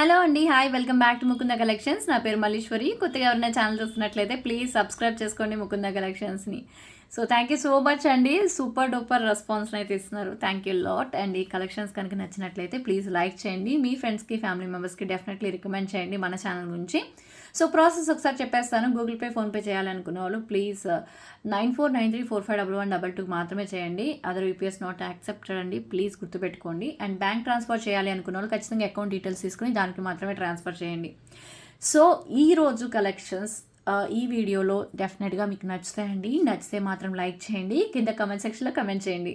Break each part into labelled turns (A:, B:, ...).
A: Hello అండి. Hi. Welcome back to Mukunda collections. నా పేరు మల్లీశ్వరి. కొత్తగా ఎవరైనా ఛానల్ చూస్తున్నట్లయితే ప్లీజ్ సబ్స్క్రైబ్ చేసుకోండి ముకుంద కలెక్షన్స్ని. So thank you so much అండి. సూపర్ డూపర్ రెస్పాన్స్ని అయితే ఇస్తున్నారు. Thank you lot. అండ్ ఈ కలెక్షన్స్ కనుక నచ్చినట్లయితే ప్లీజ్ లైక్ చేయండి. మీ ఫ్రెండ్స్కి ఫ్యామిలీ మెంబర్స్కి డెఫినెట్లీ రికమెండ్ చేయండి మన ఛానల్ గురించి. సో ప్రాసెస్ ఒకసారి చెప్పేస్తాను. గూగుల్ పే, ఫోన్పే చేయాలనుకునే వాళ్ళు ప్లీజ్ 9493451122 మాత్రమే చేయండి. అదర్ యూపీఎస్ నాట్ యాక్సెప్టెడ్ అండి. ప్లీజ్ గుర్తుపెట్టుకోండి. అండ్ బ్యాంక్ ట్రాన్స్ఫర్ చేయాలి అనుకున్న వాళ్ళు ఖచ్చితంగా అకౌంట్ డీటెయిల్స్ తీసుకుని దానికి మాత్రమే ట్రాన్స్ఫర్ చేయండి. సో ఈరోజు కలెక్షన్స్ ఈ వీడియోలో డెఫినెట్గా మీకు నచ్చుతాయండి. నచ్చితే మాత్రం లైక్ చేయండి, కింద కమెంట్ సెక్షన్లో కమెంట్ చేయండి.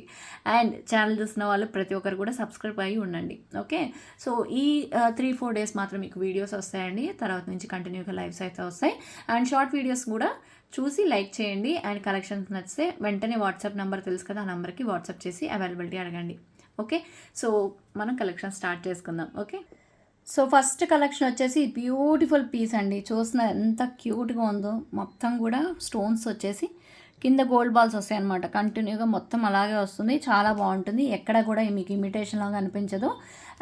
A: అండ్ ఛానల్ చూసిన వాళ్ళు ప్రతి ఒక్కరు కూడా సబ్స్క్రైబ్ అయ్యి ఉండండి. ఓకే. సో ఈ 3-4 డేస్ మాత్రం మీకు వీడియోస్ వస్తాయండి. తర్వాత నుంచి కంటిన్యూగా లైవ్స్ అయితే వస్తాయి. అండ్ షార్ట్ వీడియోస్ కూడా చూసి లైక్ చేయండి. అండ్ కలెక్షన్స్ నచ్చితే వెంటనే వాట్సాప్ నెంబర్ తెలుసు కదా, ఆ నెంబర్కి వాట్సాప్ చేసి అవైలబిలిటీ అడగండి. ఓకే. సో మనం కలెక్షన్ స్టార్ట్ చేసుకుందాం. ఓకే. సో ఫస్ట్ కలెక్షన్ వచ్చేసి బ్యూటిఫుల్ పీస్ అండి. చూసిన ఎంత క్యూట్గా ఉందో. మొత్తం కూడా స్టోన్స్ వచ్చేసి కింద గోల్డ్ బాల్స్ వస్తాయి అనమాట. కంటిన్యూగా మొత్తం అలాగే వస్తుంది. చాలా బాగుంటుంది. ఎక్కడ కూడా మీకు ఇమిటేషన్ లాగా అనిపించదు.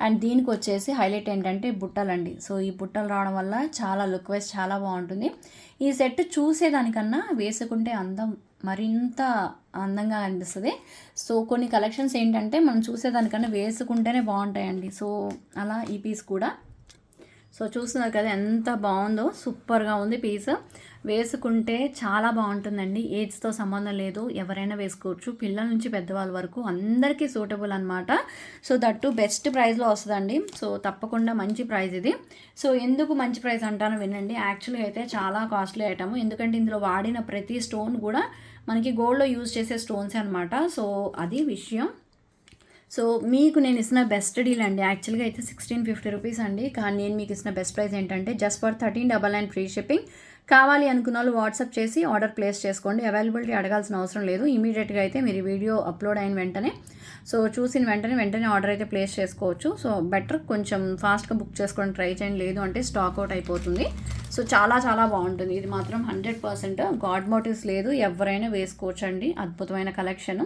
A: అండ్ దీనికి వచ్చేసి హైలైట్ ఏంటంటే బుట్టలండి. సో ఈ బుట్టలు రావడం వల్ల చాలా లుక్ వైజ్ చాలా బాగుంటుంది. ఈ సెట్ చూసేదానికన్నా వేసుకుంటే అందం మరింత అందంగా అనిపిస్తుంది. సో కొన్ని కలెక్షన్స్ ఏంటంటే మనం చూసేదానికన్నా వేసుకుంటేనే బాగుంటాయండి. సో అలా ఈ పీస్ కూడా సో చూస్తున్నారు కదా ఎంత బాగుందో. సూపర్గా ఉంది పీస్. వేసుకుంటే చాలా బాగుంటుందండి. ఏజ్తో సంబంధం లేదు, ఎవరైనా వేసుకోవచ్చు. పిల్లల నుంచి పెద్దవాళ్ళ వరకు అందరికీ సూటబుల్ అనమాట. సో దట్టు బెస్ట్ ప్రైస్లో వస్తుందండి. సో తప్పకుండా మంచి ప్రైస్ ఇది. సో ఎందుకు మంచి ప్రైస్ అంటానో వినండి. యాక్చువల్గా అయితే చాలా కాస్ట్లీ ఐటమ్. ఎందుకంటే ఇందులో వాడిన ప్రతి స్టోన్ కూడా మనకి గోల్డ్లో యూజ్ చేసే స్టోన్సే అనమాట. సో అది విషయం. సో మీకు నేను ఇస్తున్న బెస్ట్ డీల్ అండి. యాక్చువల్గా అయితే 1650 రూపీస్ అండి. కానీ నేను మీకు ఇస్తున్న బెస్ట్ ప్రైస్ ఏంటంటే జస్ట్ ఫర్ 1399 ఫ్రీ షిప్పింగ్. కావాలి అనుకున్న వాళ్ళు వాట్సాప్ చేసి ఆర్డర్ ప్లేస్ చేసుకోండి. అవైలబిలిటీ అడగాల్సిన అవసరం లేదు. ఇమీడియట్గా అయితే మీరు వీడియో అప్లోడ్ అయిన వెంటనే సో చూసిన వెంటనే ఆర్డర్ అయితే ప్లేస్ చేసుకోవచ్చు. సో బెటర్ కొంచెం ఫాస్ట్గా బుక్ చేసుకోవడం ట్రై చేయండి. లేదు అంటే స్టాక్ అవుట్ అయిపోతుంది. సో చాలా చాలా బాగుంటుంది. ఇది మాత్రం 100% గాడ్ మోటివ్స్ లేదు, ఎవరైనా వేసుకోవచ్చు అండి. అద్భుతమైన కలెక్షన్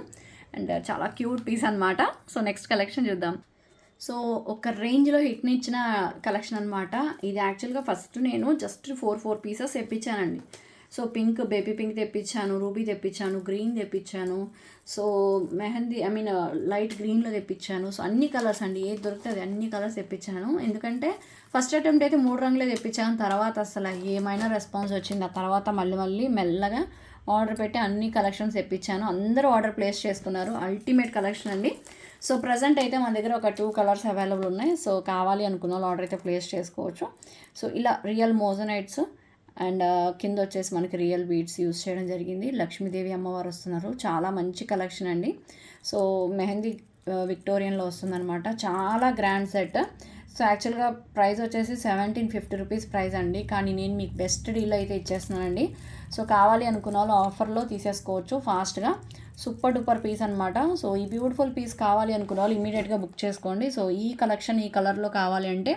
A: అండ్ చాలా క్యూట్ పీస్ అనమాట. సో నెక్స్ట్ కలెక్షన్ చూద్దాం. సో ఒక రేంజ్లో హిట్ని ఇచ్చిన కలెక్షన్ అనమాట ఇది. యాక్చువల్గా ఫస్ట్ నేను జస్ట్ 4 పీసెస్ తెప్పించానండి. సో పింక్, బేబీ పింక్ తెప్పించాను, రూబీ తెప్పించాను, గ్రీన్ తెప్పించాను, సో మెహందీ లైట్ గ్రీన్లో తెప్పించాను. సో అన్ని కలర్స్ అండి, ఏది దొరుకుతుంది అన్ని కలర్స్ తెప్పించాను. ఎందుకంటే ఫస్ట్ అటెంప్ట్ అయితే 3 రంగులే తెప్పించాను. తర్వాత అసలు ఏమైనా రెస్పాన్స్ వచ్చింది. ఆ తర్వాత మళ్ళీ మెల్లగా ఆర్డర్ పెట్టి అన్ని కలెక్షన్స్ తెప్పించాను. అందరూ ఆర్డర్ ప్లేస్ చేసుకున్నారు. అల్టిమేట్ కలెక్షన్ అండి. సో ప్రజెంట్ అయితే మన దగ్గర ఒక 2 కలర్స్ అవైలబుల్ ఉన్నాయి. సో కావాలి అనుకున్న వాళ్ళు ఆర్డర్ అయితే ప్లేస్ చేసుకోవచ్చు. సో ఇలా రియల్ మోజనైట్స్ అండ్ కింద వచ్చేసి మనకి రియల్ బీడ్స్ యూజ్ చేయడం జరిగింది. లక్ష్మీదేవి అమ్మవారు వస్తున్నారు. చాలా మంచి కలెక్షన్ అండి. సో మెహందీ విక్టోరియన్లో వస్తుందన్నమాట. చాలా గ్రాండ్ సెట్. సో యాక్చువల్గా ప్రైస్ వచ్చేసి 1750 రూపీస్ ప్రైస్ అండి. కానీ నేను మీకు బెస్ట్ డీల్ అయితే ఇచ్చేస్తున్నానండి. సో కావాలి అనుకున్న వాళ్ళు ఆఫర్లో తీసేసుకోవచ్చు ఫాస్ట్గా. సూపర్ డూపర్ పీస్ అనమాట. సో ఈ బ్యూటిఫుల్ పీస్ కావాలి అనుకున్న వాళ్ళు ఇమీడియట్గా బుక్ చేసుకోండి. సో ఈ కలెక్షన్ ఈ కలర్లో కావాలి అంటే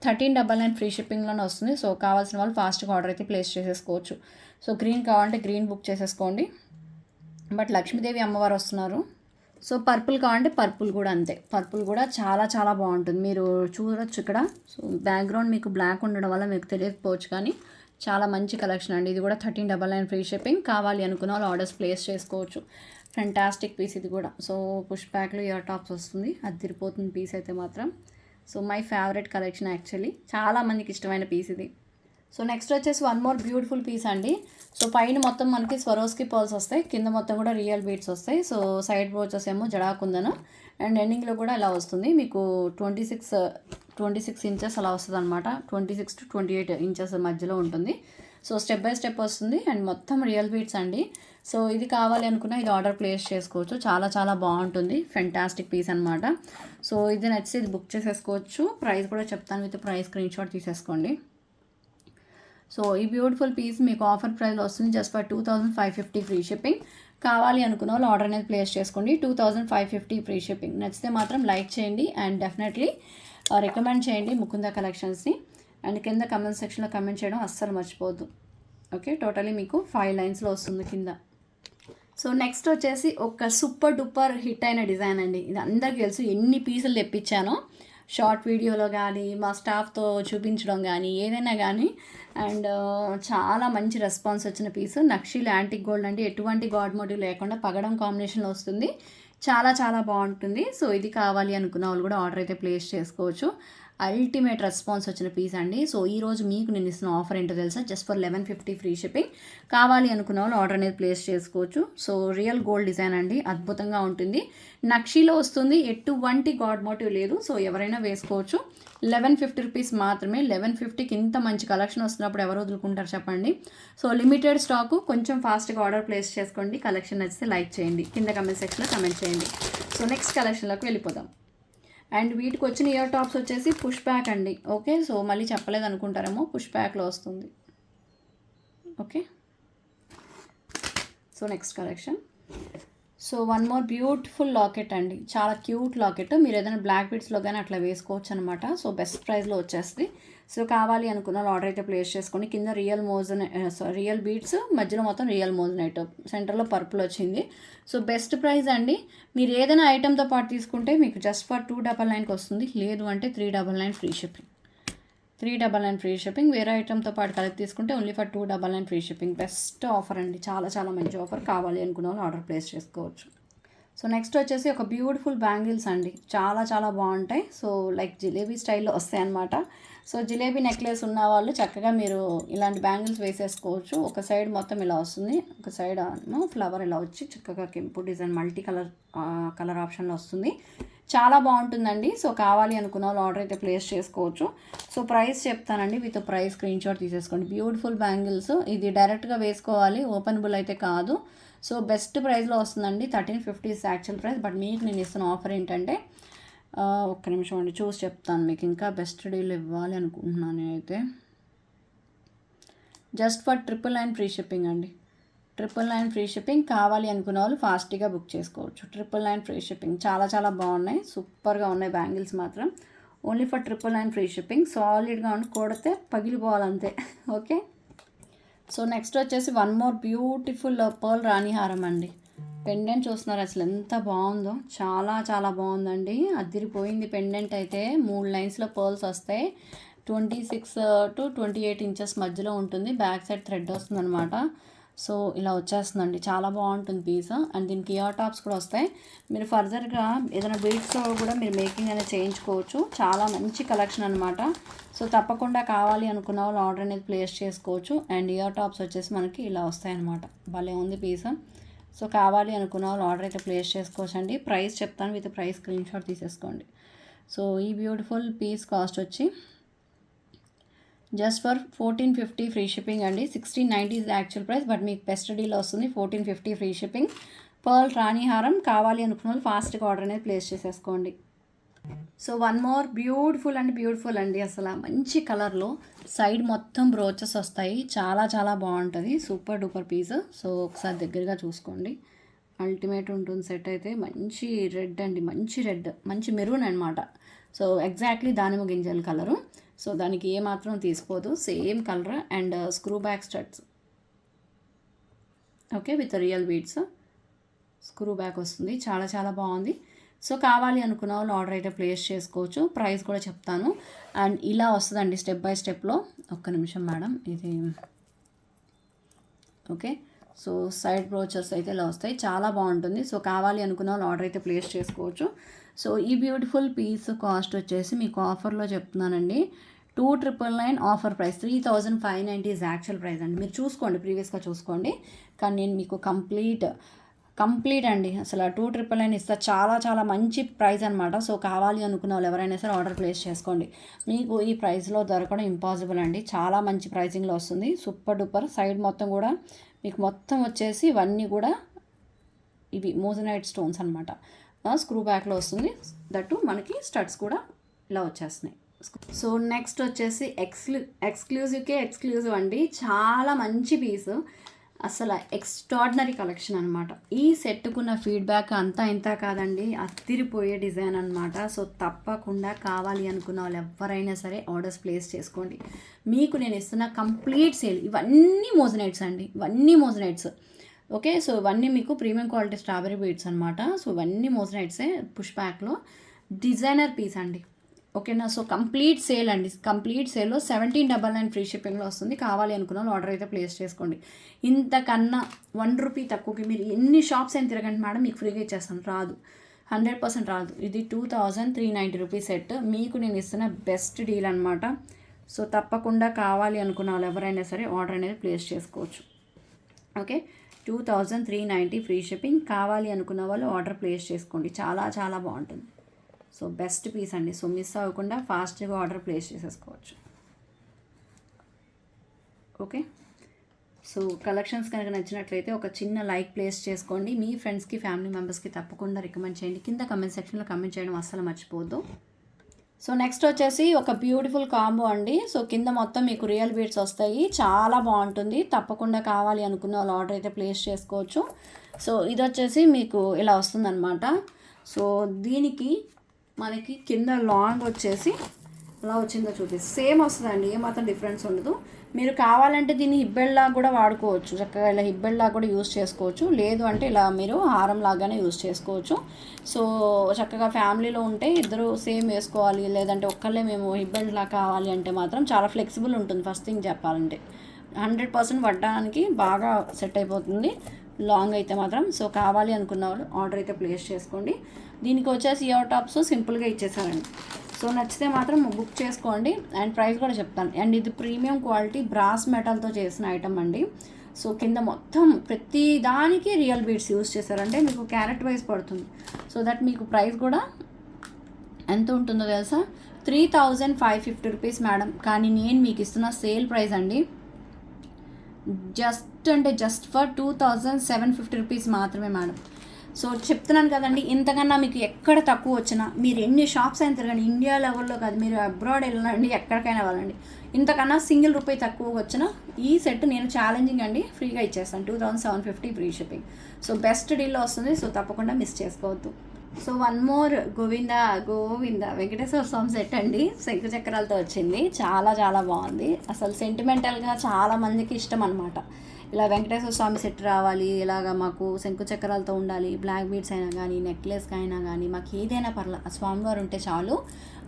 A: 1399 ఫ్రీ షిప్పింగ్లోనే వస్తుంది. సో కావాల్సిన వాళ్ళు ఫాస్ట్గా ఆర్డర్ అయితే ప్లేస్ చేసేసుకోవచ్చు. సో గ్రీన్ కావాలంటే గ్రీన్ బుక్ చేసేసుకోండి. బట్ లక్ష్మీదేవి అమ్మవారు వస్తున్నారు. సో పర్పుల్ కావాలంటే పర్పుల్ కూడా అంతే. పర్పుల్ కూడా చాలా చాలా బాగుంటుంది. మీరు చూడొచ్చు ఇక్కడ. సో బ్యాక్గ్రౌండ్ మీకు బ్లాక్ ఉండడం వల్ల మీకు తెలియకపోవచ్చు, కానీ చాలా మంచి కలెక్షన్ అండి. ఇది కూడా 1399 ఫ్రీ షిప్పింగ్. కావాలి అనుకున్న వాళ్ళు ఆర్డర్స్ ప్లేస్ చేసుకోవచ్చు. ఫెంటాస్టిక్ పీస్ ఇది కూడా. సో పుష్ బ్యాక్లో ఇయర్ టాప్స్ వస్తుంది. అది తిరిపోతుంది పీస్ అయితే మాత్రం. So my favourite collection actually. చాలామందికి ఇష్టమైన పీస్ ఇది. సో నెక్స్ట్ వచ్చేసి వన్ మోర్ బ్యూటిఫుల్ పీస్ అండి. సో పైన మొత్తం మనకి స్వరోస్కి పర్ల్స్ వస్తాయి, కింద మొత్తం కూడా రియల్ బీడ్స్ వస్తాయి. సో సైడ్ బ్రోచెస్ ఏమో జడాకుందను అండ్ ఎండింగ్లో కూడా ఇలా వస్తుంది. మీకు 26 ఇంచెస్ అలా వస్తుంది అనమాట. 26 to 28 ఇంచెస్ మధ్యలో ఉంటుంది. సో స్టెప్ బై స్టెప్ వస్తుంది అండ్ మొత్తం రియల్ బీడ్స్ అండి. సో ఇది కావాలి అనుకున్నా ఇది ఆర్డర్ ప్లేస్ చేసుకోవచ్చు. చాలా చాలా బాగుంటుంది. ఫెంటాస్టిక్ పీస్ అనమాట. సో ఇది నచ్చితే ఇది బుక్ చేసేసుకోవచ్చు. ప్రైస్ కూడా చెప్తాను, విత్ ప్రైస్ స్క్రీన్ షాట్ తీసేసుకోండి. సో ఈ బ్యూటిఫుల్ పీస్ మీకు ఆఫర్ ప్రైస్లో వస్తుంది. Just for 2550 free shipping. కావాలి అనుకున్న వాళ్ళు ఆర్డర్ అనేది ప్లేస్ చేసుకోండి. 2550 ఫ్రీ షిప్పింగ్. నచ్చితే మాత్రం లైక్ చేయండి అండ్ డెఫినెట్లీ రికమెండ్ చేయండి ముకుంద కలెక్షన్స్ని. అండ్ కింద కమెంట్ సెక్షన్లో కమెంట్ చేయడం అస్సలు మర్చిపోవద్దు. ఓకే. టోటలీ మీకు 5 లైన్స్లో వస్తుంది కింద. సో నెక్స్ట్ వచ్చేసి ఒక సూపర్ డూపర్ హిట్ అయిన డిజైన్ అండి. ఇది అందరికీ తెలుసు. ఎన్ని పీసులు తెప్పించానో షార్ట్ వీడియోలో కానీ మా స్టాఫ్తో చూపించడం కానీ ఏదైనా కానీ. అండ్ చాలా మంచి రెస్పాన్స్ వచ్చిన పీస్. నక్షీలు యాంటిక్ గోల్డ్ అంటే ఎటువంటి గాడ్ మోటివ్ లేకుండా పగడం కాంబినేషన్లో వస్తుంది. చాలా చాలా బాగుంటుంది. సో ఇది కావాలి అనుకున్న వాళ్ళు కూడా ఆర్డర్ అయితే ప్లేస్ చేసుకోవచ్చు. అల్టిమేట్ రెస్పాన్స్ వచ్చిన పీస్ అండి. సో ఈరోజు మీకు నేను ఇస్తున్న ఆఫర్ ఏంటో తెలుసా, జస్ట్ ఫర్ 1150 ఫ్రీ షిప్పింగ్. కావాలి అనుకున్న వాళ్ళు ఆర్డర్ అనేది ప్లేస్ చేసుకోవచ్చు. సో రియల్ గోల్డ్ డిజైన్ అండి, అద్భుతంగా ఉంటుంది. నక్షీలో వస్తుంది, ఎటువంటి గాడ్ మోటివ్ లేదు. సో ఎవరైనా వేసుకోవచ్చు. 1150 రూపీస్ మాత్రమే. 1150కి ఇంత మంచి కలెక్షన్ వస్తున్నప్పుడు ఎవరు వదులుకుంటారు చెప్పండి. సో లిమిటెడ్ స్టాకు, కొంచెం ఫాస్ట్గా ఆర్డర్ ప్లేస్ చేసుకోండి. కలెక్షన్ నచ్చితే లైక్ చేయండి, కింద కమెంట్ సెక్షన్లో కమెంట్ చేయండి. సో నెక్స్ట్ కలెక్షన్లోకి వెళ్ళిపోదాం. అండ్ వీటికి వచ్చిన ఇయర్ టాప్స్ వచ్చేసి పుష్ బ్యాక్ అండి. ఓకే, సో మళ్ళీ చెప్పలేదు అనుకుంటారేమో, పుష్ బ్యాక్లో వస్తుంది. Okay, so next collection. So one more beautiful locket అండి, చాలా క్యూట్ లాకెట్. మీరు ఏదైనా బ్లాక్ బీడ్స్లో కానీ అట్లా వేసుకోవచ్చు అనమాట. సో బెస్ట్ ప్రైస్లో వచ్చేస్తుంది. సో కావాలి అనుకున్న ఆర్డర్ అయితే ప్లేస్ చేసుకోండి. కింద రియల్ బీడ్స్, మధ్యలో మొత్తం రియల్ మోజనైట్, సెంటర్లో పర్పుల్ వచ్చింది. సో బెస్ట్ ప్రైస్ అండి. మీరు ఏదైనా ఐటెంతో పాటు తీసుకుంటే మీకు జస్ట్ ఫర్ 299కి వస్తుంది. లేదు అంటే 399 ఫ్రీ షిప్పింగ్. 399 free shipping. వేరే ఐటెంతో పాటు కలిపి తీసుకుంటే only for 299 free shipping. Best offer అండి, చాలా చాలా మంచి ఆఫర్. కావాలి అనుకున్న వాళ్ళు ఆర్డర్ ప్లేస్ చేసుకోవచ్చు. సో నెక్స్ట్ వచ్చేసి ఒక బ్యూటిఫుల్ బ్యాంగిల్స్ అండి, చాలా చాలా బాగుంటాయి. సో లైక్ జిలేబీ స్టైల్లో వస్తాయి అన్నమాట. సో జిలేబీ నెక్లెస్ ఉన్న వాళ్ళు చక్కగా మీరు ఇలాంటి బ్యాంగిల్స్ వేసేసుకోవచ్చు. ఒక సైడ్ మొత్తం ఇలా వస్తుంది, ఒక సైడ్ ఫ్లవర్ ఇలా వచ్చి చక్కగా కెంపు డిజైన్ మల్టీ కలర్ ఆప్షన్లో వస్తుంది. చాలా బాగుంటుందండి. సో కావాలి అనుకున్న వాళ్ళు ఆర్డర్ అయితే ప్లేస్ చేసుకోవచ్చు. సో ప్రైస్ చెప్తానండి, విత్ ప్రైస్ స్క్రీన్ షాట్ తీసేసుకోండి. బ్యూటిఫుల్ బ్యాంగిల్స్, ఇది డైరెక్ట్గా వేసుకోవాలి, ఓపెనబుల్ అయితే కాదు. సో బెస్ట్ ప్రైస్లో వస్తుందండి. 1350 యాక్చువల్ ప్రైస్. బట్ మీకు నేను ఇస్తున్న ఆఫర్ ఏంటంటే, ఒక్క నిమిషం అండి చూసి చెప్తాను మీకు. ఇంకా బెస్ట్ డీల్ ఇవ్వాలి అనుకుంటున్నాను నేనైతే. జస్ట్ ఫర్ 999 ఫ్రీ షిప్పింగ్ అండి. 999 ఫ్రీ షిప్పింగ్. కావాలి అనుకున్న వాళ్ళు ఫాస్ట్గా బుక్ చేసుకోవచ్చు. 999 ఫ్రీ షిప్పింగ్. చాలా చాలా బాగున్నాయి, సూపర్గా ఉన్నాయి బ్యాంగిల్స్ మాత్రం. Only for 999 free shipping. సాలిడ్గా ఉండి కొడితే పగిలిపోవాలంతే. ఓకే, సో నెక్స్ట్ వచ్చేసి వన్ మోర్ బ్యూటిఫుల్ పర్ల్ రాణిహారం అండి. పెండెంట్ చూస్తున్నారు అసలు ఎంత బాగుందో, చాలా చాలా బాగుందండి, అదిరిపోయింది. పెండెంట్ అయితే 3 లైన్స్లో పర్ల్స్ వస్తాయి. 26 to 28 ఇంచెస్ మధ్యలో ఉంటుంది. బ్యాక్ సైడ్ థ్రెడ్ వస్తుంది అనమాట. సో ఇలా వచ్చేస్తుందండి, చాలా బాగుంటుంది పీస్. అండ్ దీనికి ఇయర్ టాప్స్ కూడా వస్తాయి. మీరు ఫర్దర్గా ఏదైనా బీడ్స్తో కూడా మీరు మేకింగ్ అనేది చేయించుకోవచ్చు. చాలా మంచి కలెక్షన్ అనమాట. సో తప్పకుండా కావాలి అనుకున్న వాళ్ళు ఆర్డర్ అనేది ప్లేస్ చేసుకోవచ్చు. అండ్ ఇయర్ టాప్స్ వచ్చేసి మనకి ఇలా వస్తాయన్నమాట. భలే ఉంది పీస్. సో కావాలి అనుకున్న వాళ్ళు ఆర్డర్ అయితే ప్లేస్ చేసుకోవచ్చు అండి. ప్రైస్ చెప్తాను, విత్ ప్రైస్ స్క్రీన్ షాట్ తీసేసుకోండి. సో ఈ బ్యూటిఫుల్ పీస్ కాస్ట్ వచ్చి జస్ట్ ఫర్ 1450 ఫ్రీ షిప్పింగ్ అండి. 1690 ఇస్ యాక్చువల్ ప్రైస్, బట్ మీకు బెస్ట్ డీల్ వస్తుంది. 1450 ఫ్రీ షిప్పింగ్. పర్ల్ రాణిహారం. కావాలి అనుకున్న వాళ్ళు ఫాస్ట్గా ఆర్డర్ అనేది ప్లేస్ చేసేసుకోండి. సో వన్ మోర్ బ్యూటిఫుల్ అండి, అసలు మంచి కలర్లో సైడ్ మొత్తం బ్రోచెస్ వస్తాయి. చాలా చాలా బాగుంటుంది, సూపర్ డూపర్ పీస్. సో ఒకసారి దగ్గరగా చూసుకోండి, అల్టిమేట్ ఉంటుంది సెట్ అయితే. మంచి రెడ్ అండి, మంచి మెరూన్ అనమాట. సో ఎగ్జాక్ట్లీ దానిమ్మ గింజల కలరు. సో దానికి ఏమాత్రం తీసుకోదు, same colour. And screw back studs, okay, with real beads. Screw back వస్తుంది, చాలా చాలా బాగుంది. సో కావాలి అనుకున్న వాళ్ళు ఆర్డర్ అయితే ప్లేస్ చేసుకోవచ్చు. ప్రైస్ కూడా చెప్తాను. అండ్ ఇలా వస్తుందండి స్టెప్ బై స్టెప్లో. ఒక్క నిమిషం మేడం, ఇది ఓకే. సో సైడ్ బ్రోచర్స్ అయితే ఇలా వస్తాయి, చాలా బాగుంటుంది. సో కావాలి అనుకున్న వాళ్ళు ఆర్డర్ అయితే ప్లేస్ చేసుకోవచ్చు. సో ఈ బ్యూటిఫుల్ పీస్ కాస్ట్ వచ్చేసి మీకు ఆఫర్లో చెప్తున్నానండి, 2999 offer price. 3590 is actual price అండి. మీరు చూసుకోండి, ప్రీవియస్గా చూసుకోండి. కానీ నేను మీకు కంప్లీట్ అండి, అసలు 2999 ఇస్తా. చాలా చాలా మంచి ప్రైస్ అనమాట. సో కావాలి అనుకున్న వాళ్ళు ఎవరైనా సరే ఆర్డర్ ప్లేస్ చేసుకోండి. మీకు ఈ ప్రైస్లో దొరకడం ఇంపాసిబుల్ అండి, చాలా మంచి ప్రైసింగ్లో వస్తుంది. Super duper. సైడ్ మొత్తం కూడా మీకు మొత్తం వచ్చేసి ఇవన్నీ కూడా ఇవి మోజనైట్ స్టోన్స్ అనమాట. స్క్రూ బ్యాక్లో వస్తుంది. దట్టు మనకి స్టడ్స్ కూడా ఇలా వచ్చేస్తున్నాయి. సో నెక్స్ట్ వచ్చేసి ఎక్స్క్లూజివ్ అండి, చాలా మంచి పీస్. అసలు ఎక్స్ట్రాడినరీ కలెక్షన్ అనమాట. ఈ సెట్కున్న ఫీడ్బ్యాక్ అంతా ఇంత కాదండి, అత్తిరిపోయే డిజైన్ అనమాట. సో తప్పకుండా కావాలి అనుకున్న వాళ్ళు ఎవరైనా సరే ఆర్డర్స్ ప్లేస్ చేసుకోండి. మీకు నేను ఇస్తున్న కంప్లీట్ సేల్. ఇవన్నీ మోజనైట్స్ అండి, ఓకే. సో ఇవన్నీ మీకు ప్రీమియం క్వాలిటీ స్ట్రాబెరీ బీడ్స్ అనమాట. సో ఇవన్నీ మోజనైట్సే, పుష్ బ్యాక్లో డిజైనర్ పీస్ అండి. ఓకేనా. సో కంప్లీట్ సేల్ అండి, కంప్లీట్ సేల్లో 1799 ఫ్రీ షిప్పింగ్లో వస్తుంది. కావాలి అనుకున్న వాళ్ళు ఆర్డర్ అయితే ప్లేస్ చేసుకోండి. ఇంతకన్నా ₹1 తక్కువకి మీరు ఎన్ని షాప్స్ అయినా తిరగండి మేడం, మీకు ఫ్రీగా ఇచ్చేస్తాను. రాదు, 100% రాదు. ఇది 2390 రూపీస్ సెట్, మీకు నేను ఇస్తున్న బెస్ట్ డీల్ అనమాట. సో తప్పకుండా కావాలి అనుకున్న వాళ్ళు ఎవరైనా సరే ఆర్డర్ అనేది ప్లేస్ చేసుకోవచ్చు. Okay, 2390 free shipping. కావాలి అనుకున్న వాళ్ళు ఆర్డర్ ప్లేస్ చేసుకోండి, చాలా చాలా బాగుంటుంది. సో బెస్ట్ పీస్ అండి. సో మిస్ అవ్వకుండా ఫాస్ట్గా ఆర్డర్ ప్లేస్ చేసేసుకోవచ్చు. ఓకే, సో కలెక్షన్స్ కనుక నచ్చినట్లయితే ఒక చిన్న లైక్ ప్లేస్ చేసుకోండి. మీ ఫ్రెండ్స్కి, ఫ్యామిలీ మెంబర్స్కి తప్పకుండా రికమెండ్ చేయండి. కింద కమెంట్ సెక్షన్లో కమెంట్ చేయడం అస్సలు మర్చిపోవద్దు. సో నెక్స్ట్ వచ్చేసి ఒక బ్యూటిఫుల్ కాంబో అండి. సో కింద మొత్తం మీకు రియల్ బీడ్స్ వస్తాయి, చాలా బాగుంటుంది. తప్పకుండా కావాలి అనుకున్న వాళ్ళు ఆర్డర్ అయితే ప్లేస్ చేసుకోవచ్చు. సో ఇది వచ్చేసి మీకు ఇలా వస్తుందన్నమాట. సో దీనికి మనకి కింద లాంగ్ వచ్చేసి ఎలా వచ్చిందో చూపిస్తే సేమ్ వస్తుందండి, ఏమాత్రం డిఫరెన్స్ ఉండదు. మీరు కావాలంటే దీన్ని హిబ్బెల్లా కూడా వాడుకోవచ్చు, చక్కగా ఇలా హిబ్బెల్లా కూడా యూస్ చేసుకోవచ్చు. లేదు అంటే ఇలా మీరు హారం లాగానే యూస్ చేసుకోవచ్చు. సో చక్కగా ఫ్యామిలీలో ఉంటే ఇద్దరు సేమ్ వేసుకోవాలి, లేదంటే ఒక్కళ్ళే మేము హిబ్బెల్లా కావాలి అంటే మాత్రం చాలా ఫ్లెక్సిబుల్ ఉంటుంది. ఫస్ట్ థింగ్ చెప్పాలంటే 100% పట్టడానికి బాగా సెట్ అయిపోతుంది లాంగ్ అయితే మాత్రం. సో కావాలి అనుకున్న వాళ్ళు ఆర్డర్ అయితే ప్లేస్ చేసుకోండి. దీనికి వచ్చేసి ఇయర్ టాప్స్ సింపుల్గా ఇచ్చేసారండి. సో నచ్చితే మాత్రం బుక్ చేసుకోండి. అండ్ ప్రైస్ కూడా చెప్తాను. అండ్ ఇది ప్రీమియం క్వాలిటీ బ్రాస్ మెటల్తో చేసిన ఐటమ్ అండి. సో కింద మొత్తం ప్రతి దానికి రియల్ బీడ్స్ యూస్ చేశారంటే మీకు క్యారెట్ వైజ్ పడుతుంది. సో దట్ మీకు ప్రైస్ కూడా ఎంత ఉంటుందో తెలుసా, 3550 రూపీస్ మేడం. కానీ నేను మీకు ఇస్తున్న సేల్ ప్రైస్ అండి జస్ట్ ఫర్ 2750 రూపీస్ మాత్రమే మేడం. సో చెప్తున్నాను కదండి, ఇంతకన్నా మీకు ఎక్కడ తక్కువ వచ్చినా మీరు ఎన్ని షాప్స్ అయినా తిరగండి, ఇండియా లెవెల్లో కాదు, మీరు అబ్రాడ్ వెళ్ళండి, ఎక్కడికైనా వెళ్ళండి, ఇంతకన్నా ₹1 తక్కువ వచ్చినా ఈ సెట్ నేను ఛాలెంజింగ్ అండి ఫ్రీగా ఇచ్చేస్తాను. 2750 ఫ్రీ షిప్పింగ్. సో బెస్ట్ డీల్లో వస్తుంది. సో తప్పకుండా మిస్ చేసుకోవద్దు. So one more Govinda Venkateswara Swamy set అండి, శంకు చక్రాలతో వచ్చింది. చాలా చాలా బాగుంది. అసలు సెంటిమెంటల్గా చాలా మందికి ఇష్టం అనమాట. ఇలా వెంకటేశ్వర స్వామి సెట్ రావాలి, ఇలాగ మాకు శంకు చక్రాలతో ఉండాలి, బ్లాక్ బీడ్స్ అయినా కానీ నెక్లెస్ అయినా కానీ మాకు ఏదైనా పర్లేదు, స్వామివారు ఉంటే చాలు,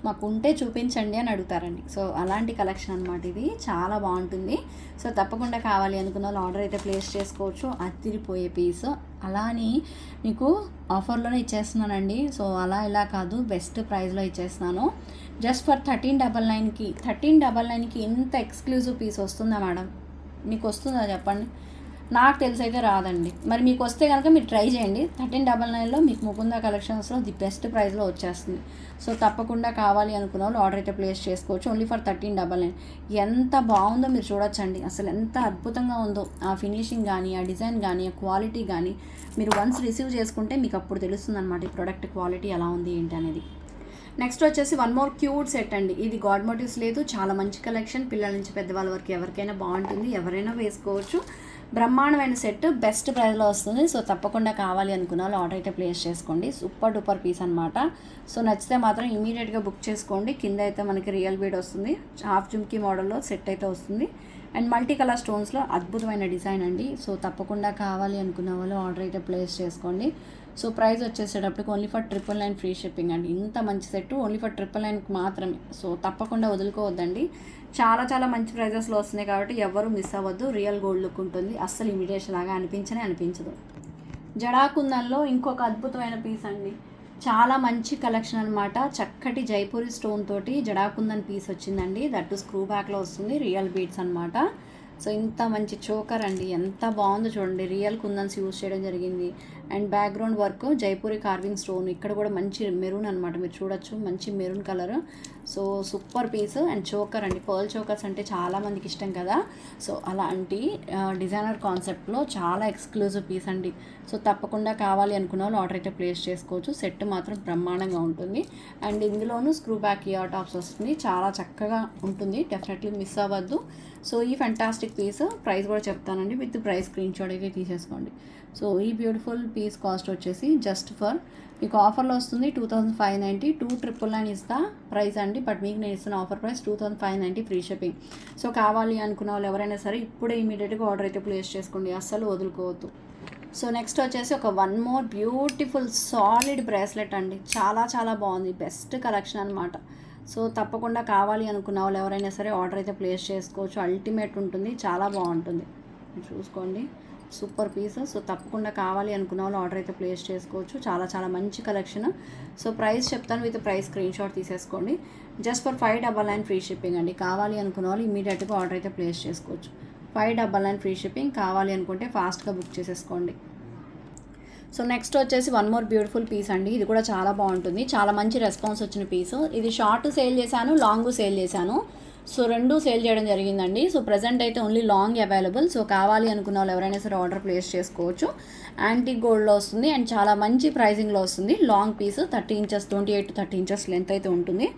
A: మాకు ఉంటే చూపించండి అని అడుగుతారండి. సో అలాంటి కలెక్షన్ అనమాట ఇది, చాలా బాగుంటుంది. సో తప్పకుండా కావాలి అనుకున్న వాళ్ళు ఆర్డర్ అయితే ప్లేస్ చేసుకోవచ్చు. అదిరిపోయే పీస్. అలా అని మీకు ఆఫర్లోనే ఇచ్చేస్తున్నానండి. సో అలా ఇలా కాదు, బెస్ట్ ప్రైస్లో ఇచ్చేస్తున్నాను. జస్ట్ ఫర్ 1399కి ఇంత ఎక్స్క్లూజివ్ పీస్ వస్తుందా మేడం? మీకు వస్తుందా చెప్పండి? నాకు తెలిసి అయితే రాదండి. మరి మీకు వస్తే కనుక మీరు ట్రై చేయండి. 1399లో మీకు ముకుంద కలెక్షన్స్లో ది బెస్ట్ ప్రైస్లో వచ్చేస్తుంది. సో తప్పకుండా కావాలి అనుకున్న వాళ్ళు ఆర్డర్ అయితే ప్లేస్ చేసుకోవచ్చు. Only for 1399. ఎంత బాగుందో మీరు చూడొచ్చండి, అసలు ఎంత అద్భుతంగా ఉందో ఆ ఫినిషింగ్ కానీ, ఆ డిజైన్ కానీ, ఆ క్వాలిటీ కానీ. మీరు వన్స్ రిసీవ్ చేసుకుంటే మీకు అప్పుడు తెలుస్తుంది అనమాట ఈ ప్రోడక్ట్ క్వాలిటీ ఎలా ఉంది ఏంటి అనేది. నెక్స్ట్ వచ్చేసి వన్ మోర్ క్యూట్ సెట్ అండి. ఇది గాడ్ మోటివ్స్ లేదు, చాలా మంచి కలెక్షన్. పిల్లల నుంచి పెద్దవాళ్ళ వరకు ఎవరికైనా బాగుంటుంది, ఎవరైనా వేసుకోవచ్చు. బ్రహ్మాండమైన సెట్ బెస్ట్ ప్రైస్లో వస్తుంది. సో తప్పకుండా కావాలి అనుకున్న వాళ్ళు ఆర్డర్ అయితే ప్లేస్ చేసుకోండి. సూపర్ డూపర్ పీస్ అనమాట. సో నచ్చితే మాత్రం ఇమీడియట్గా బుక్ చేసుకోండి. కింద అయితే మనకి రియల్ బీడ్ వస్తుంది, హాఫ్ జుమ్కీ మోడల్లో సెట్ అయితే వస్తుంది. అండ్ మల్టీ కలర్ స్టోన్స్లో అద్భుతమైన డిజైన్ అండి. సో తప్పకుండా కావాలి అనుకున్న వాళ్ళు ఆర్డర్ అయితే ప్లేస్ చేసుకోండి. సో ప్రైస్ వచ్చేసేటప్పటికి ఓన్లీ ఫర్ 999 ఫ్రీ షిప్పింగ్ అండి. ఇంత మంచి సెట్ ఓన్లీ ఫర్ 999 మాత్రమే. సో తప్పకుండా వదులుకోవద్దండి, చాలా చాలా మంచి ప్రైజెస్లో వస్తున్నాయి కాబట్టి ఎవరు మిస్ అవ్వద్దు. రియల్ గోల్డ్ లుక్ ఉంటుంది, అస్సలు ఇమిటేషన్ లాగా అనిపించదు. జడాకుందంలో ఇంకొక అద్భుతమైన పీస్ అండి, చాలా మంచి కలెక్షన్ అనమాట. చక్కటి జైపూరి స్టోన్ తోటి జడాకుందన్ పీస్ వచ్చిందండి. దట్టు స్క్రూ బ్యాక్లో వస్తుంది, రియల్ బీడ్స్ అనమాట. సో ఇంత మంచి చోకర్ అండి, ఎంత బాగుందో చూడండి. రియల్ కుందన్స్ యూజ్ చేయడం జరిగింది. And background work Jaipuri carving stone, ఇక్కడ కూడా మంచి మెరూన్ అనమాట, మీరు చూడొచ్చు, మంచి maroon colour. So super piece. And choker అండి, పర్ల్ చోకర్స్ అంటే చాలామందికి ఇష్టం కదా. సో అలాంటి డిజైనర్ కాన్సెప్ట్లో చాలా ఎక్స్క్లూజివ్ పీస్ అండి. సో తప్పకుండా కావాలి అనుకున్న వాళ్ళు ఆర్డర్ అయితే ప్లేస్ చేసుకోవచ్చు. సెట్ మాత్రం బ్రహ్మాండంగా ఉంటుంది. అండ్ ఇందులోనూ స్క్రూ బ్యాక్ ఇయర్ టాప్స్ వస్తుంది, చాలా చక్కగా ఉంటుంది, డెఫినెట్లీ మిస్ అవ్వద్దు. సో ఈ ఫ్యాంటాస్టిక్ పీస్ ప్రైస్ కూడా చెప్తానండి, విత్ ప్రైస్ స్క్రీన్ షాట్ అయితే తీసేసుకోండి. సో ఈ బ్యూటిఫుల్ పీస్ కాస్ట్ వచ్చేసి జస్ట్ ఫర్ మీకు ఆఫర్లో వస్తుంది 2590. 2999 ఇస్తా ప్రైస్ అండి, బట్ మీకు నేను ఇస్తున్న offer price 2590 free shipping. So కావాలి అనుకున్న వాళ్ళు ఎవరైనా సరే ఇప్పుడే ఇమీడియట్గా ఆర్డర్ అయితే ప్లేస్ చేసుకోండి, అస్సలు వదులుకోవద్దు. సో నెక్స్ట్ వచ్చేసి ఒక one more beautiful solid bracelet అండి, చాలా చాలా బాగుంది, బెస్ట్ కలెక్షన్ అనమాట. సో తప్పకుండా కావాలి అనుకున్న వాళ్ళు ఎవరైనా సరే ఆర్డర్ అయితే ప్లేస్ చేసుకోవచ్చు. అల్టిమేట్ ఉంటుంది, చాలా బాగుంటుంది. చూసుకోండి, సూపర్ పీస్. సో తప్పకుండా కావాలి అనుకున్న వాళ్ళు ఆర్డర్ అయితే ప్లేస్ చేసుకోవచ్చు. చాలా చాలా మంచి కలెక్షన్. సో ప్రైస్ చెప్తాను, విత్ ప్రైస్ స్క్రీన్ షాట్ తీసేసుకోండి. జస్ట్ ఫర్ 599 ఫ్రీ షిప్పింగ్ అండి. కావాలి అనుకున్న వాళ్ళు ఇమీడియట్గా ఆర్డర్ అయితే ప్లేస్ చేసుకోవచ్చు. 599 ఫ్రీ షిప్పింగ్. కావాలి అనుకుంటే ఫాస్ట్గా బుక్ చేసేసుకోండి. సో నెక్స్ట్ వచ్చేసి వన్ మోర్ బ్యూటిఫుల్ పీస్ అండి. ఇది కూడా చాలా బాగుంటుంది, చాలా మంచి రెస్పాన్స్ వచ్చిన పీస్. ఇది షార్ట్ సేల్ చేశాను, లాంగ్ సేల్ చేశాను. సో రెండు సేల్ చేయడం జరిగిందండి. సో ప్రజెంట్ అయితే ఓన్లీ లాంగ్ అవైలబుల్. సో కావాలి అనుకున్న వాళ్ళు ఎవరైనా సరే ఆర్డర్ ప్లేస్ చేసుకోవచ్చు. యాంటిక్ గోల్డ్లో వస్తుంది అండ్ చాలా మంచి ప్రైజింగ్లో వస్తుంది. Long piece 30 inches, 28 to 30 inches length అయితే ఉంటుంది.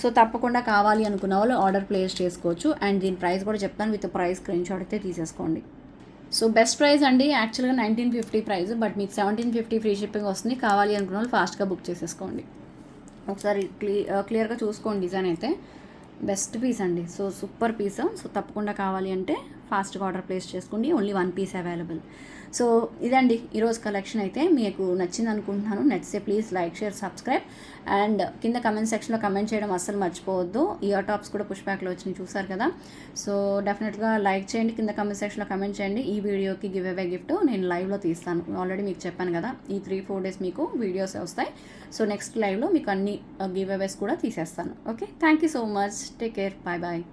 A: సో తప్పకుండా కావాలి అనుకున్న వాళ్ళు ఆర్డర్ ప్లేస్ చేసుకోవచ్చు. అండ్ దీని ప్రైస్ కూడా చెప్తాను, విత్ ప్రైస్ స్క్రీన్ షాట్ అయితే తీసేసుకోండి. సో బెస్ట్ ప్రైస్ అండి, యాక్చువల్గా 1950 ప్రైస్, బట్ మీకు 1750 ఫ్రీ షిప్పింగ్ వస్తుంది. కావాలి అనుకున్న వాళ్ళు ఫాస్ట్గా బుక్ చేసేసుకోండి. ఒకసారి క్లియర్గా చూసుకోండి, డిజైన్ అయితే బెస్ట్ పీస్ అండి. So super piece. సో తప్పకుండా కావాలి అంటే ఫాస్ట్గా ఆర్డర్ ప్లేస్ చేసుకోండి. Only 1 piece available. సో ఇదండి ఈరోజు కలెక్షన్ అయితే. మీకు నచ్చింది అనుకుంటున్నాను. నచ్చితే please like, share, subscribe and కింద కమెంట్ సెక్షన్లో కమెంట్ చేయడం అస్సలు మర్చిపోవద్దు. ఇయర్ టాప్స్ కూడా పుష్ బ్యాక్లో వచ్చినాయి, చూసారు కదా. సో డెఫినెట్గా లైక్ చేయండి, కింద కమెంట్ సెక్షన్లో కమెంట్ చేయండి. ఈ వీడియోకి గివ్ అవే గిఫ్ట్ నేను లైవ్లో తీస్తాను. ఆల్రెడీ మీకు చెప్పాను కదా, ఈ 3-4 డేస్ మీకు వీడియోస్ వస్తాయి. సో నెక్స్ట్ లైవ్లో మీకు అన్ని గివ్ అవేస్ కూడా తీసేస్తాను. Okay, thank you so much. Take care, bye bye.